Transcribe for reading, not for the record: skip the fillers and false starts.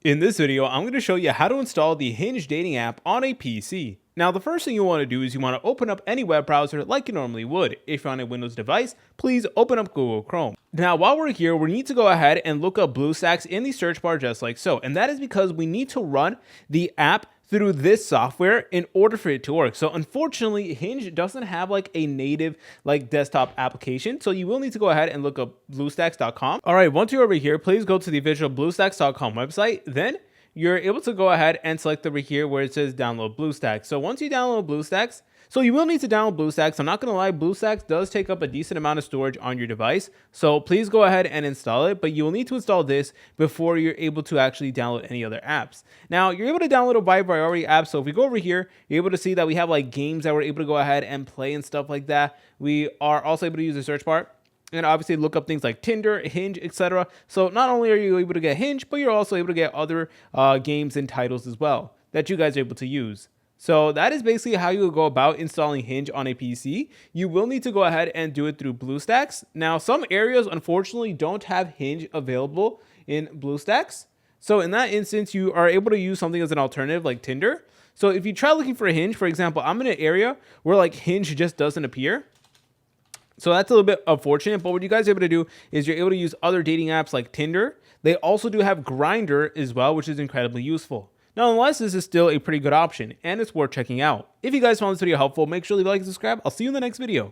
In this video, I'm going to show you how to install the Hinge dating app on a PC. Now, the first thing you want to do is you want to open up any web browser like you normally would. If you're on a Windows device, please open up Google Chrome. Now, while we're here, we need to go ahead and look up BlueStacks in the search bar just like so. And that is because we need to run the app through this software in order for it to work. So unfortunately, Hinge doesn't have like a native like desktop application. So you will need to go ahead and look up bluestacks.com. All right, once you're over here, please go to the official bluestacks.com website. Then you're able to go ahead and select over here where it says download BlueStacks. So once you download BlueStacks, so you will need to download BlueStacks. I'm not going to lie, BlueStacks does take up a decent amount of storage on your device. So please go ahead and install it, but you will need to install this before you're able to actually download any other apps. Now, you're able to download a wide variety of apps. So if we go over here, you're able to see that we have like games that we're able to go ahead and play and stuff like that. We are also able to use the search bar and obviously look up things like Tinder, Hinge, etc. So not only are you able to get Hinge, but you're also able to get other games and titles as well that you guys are able to use. So that is basically how you will go about installing Hinge on a PC. You will need to go ahead and do it through BlueStacks. Now, some areas unfortunately don't have Hinge available in BlueStacks. So in that instance, you are able to use something as an alternative like Tinder. So if you try looking for a Hinge, for example, I'm in an area where like Hinge just doesn't appear. So that's a little bit unfortunate, but what you guys are able to do is you're able to use other dating apps like Tinder. They also do have Grindr as well, which is incredibly useful. Nonetheless, this is still a pretty good option, and it's worth checking out. If you guys found this video helpful, make sure to like and subscribe. I'll see you in the next video.